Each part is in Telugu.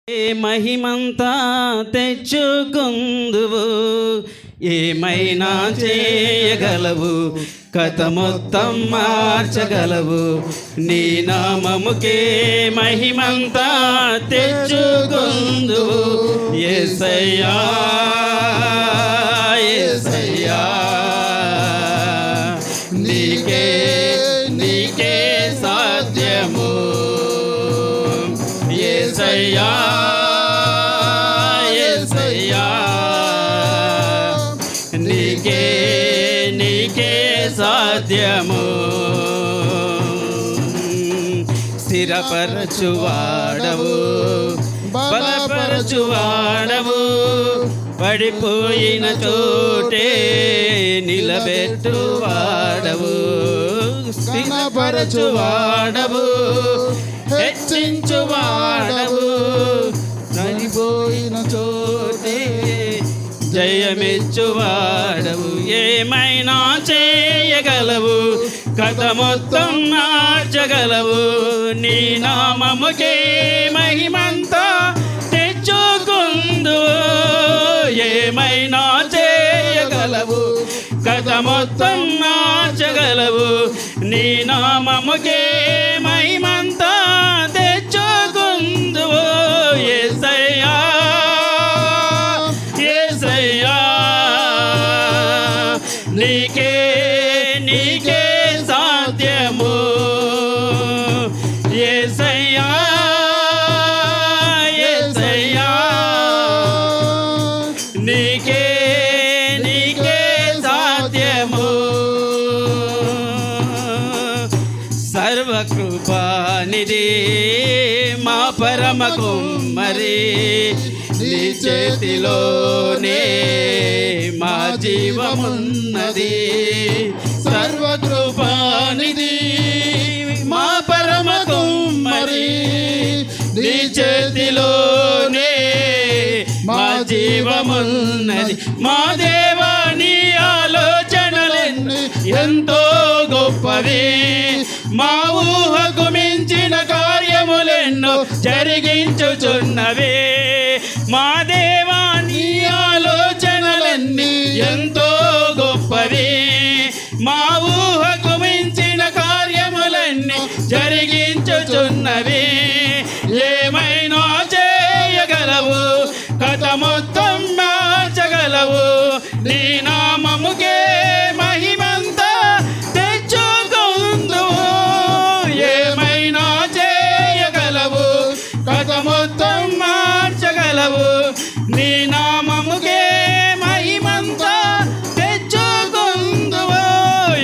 ఏ మహిమంతా తెచ్చుకుందువు, ఏమైనా చేయగలవు, కథ మొత్తం మార్చగలవు. నీ నామముకే మహిమంతా తెచ్చుకుందువు. యేసయ్యా యేసయ్యా, నీకే నీకే సాధ్యము. యేసయ్యా యేసయ్యా, నీకే నీకే సాధ్యము. స్థిరపరచువాడవు, బలపరచువాడవు, పడిపోయిన చోటే నిలబెట్టువాడవు. స్థిరపరచువాడవు, హెచ్చించువాడవు, చనిపోయిన చోటే జయమిచ్చువాడవు. ఏమైనా చేయగలవు, కథ మొత్తం మార్చగలవు. నీ నామముకే మహిమంతా తెచ్చుకుందువు. ఏమైనా చేయగలవు, కథ మొత్తం మార్చగలవు. నీ నామముకే మహిమంతా తెచ్చుకుందువు. యేసయ్యా యేసయ్యా, నీకే నీకే సాధ్యము. యేసయ్యా యేసయ్యా, నీకే నీకే సాధ్యము. సర్వకృపానిధి మా పరమ కుమ్మరి, నీ చేతిలోనే మా జీవమున్నది. సర్వకృపానిధి మా పరమ కుమ్మరి, నీ చేతిలోనే మా జీవమున్నది. మా దేవా, నీ ఆలోచనలెన్ని ఎంతో గొప్పవి, మా ఊహకు మించిన కార్యములెన్నో జరిగించుచున్నవే. మా దేవా, నీ ఆలోచనలన్నీ ఎంతో గొప్పవి, మా ఊహకు మించిన కార్యములన్నీ జరిగించుచున్నవి. ఏమైనా చేయగలవు, కథ మొత్తం మార్చగలవు. నీ నామముకే మహిమంతా తెచ్చుకుందువు. ఏమైనా చేయగలవు, కథ మొత్తం మార్చగలవు. నీ నామముకే మహిమంతా తెచ్చుకుందువు.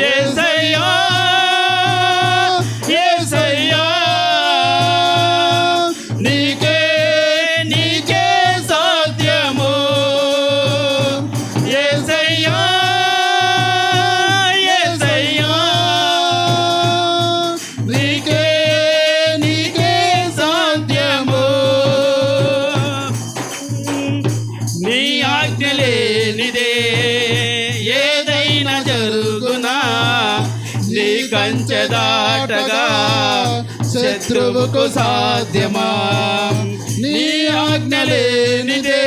యేసయ్యా యేసయ్యా, నీకే నీకే సాధ్యము. యేసయ్యా యేసయ్యా, నీకే నీకే సాధ్యము. నీ ఆజ్ఞ లేనిదే ఏదైనా జరుగునా, నీ కంచె దాటగా శత్రువుకు సాధ్యమా. నీ ఆజ్ఞ లేనిదే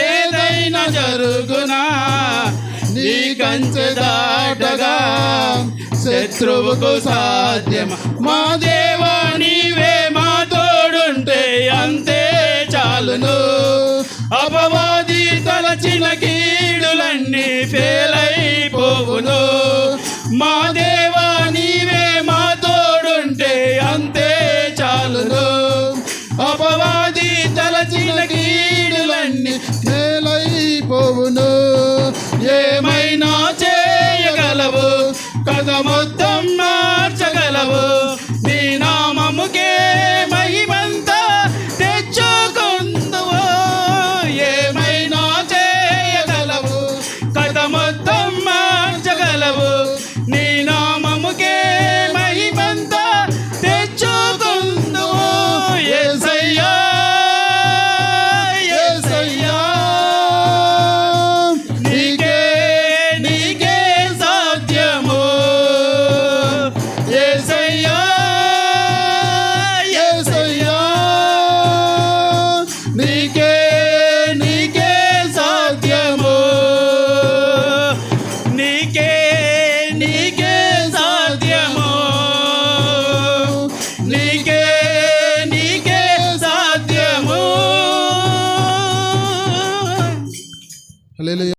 ఏదైనా జరుగునా, నీ కంచె దాటగా శత్రువుకు సాధ్యమా. మా దేవా, నీవే మా తోడుంటే అంతే చాలును. అపవాది తలచిన కీడులన్నీ ఫెయిలైపోవును. మా దేవా, నీవే మా తోడుంటే అంతే చాలును. అపవాది తలచిన కీడులన్నీ ఫెయిలైపోవును. ఏమైనా చేయగలవు, కథ మొత్తం మార్చగలవు. నీ నామముకే మహిమంతా తెచ్చుకుందువు. ఏమైనా చేయగలవు, కథ మొత్తం మార్చగలవు. నీ నామముకే మహిమంతా తెచ్చుకుందువు. యేసయ్యా యేసయ్యా, నీకే నీకే సాధ్యము. హల్లెలూయా.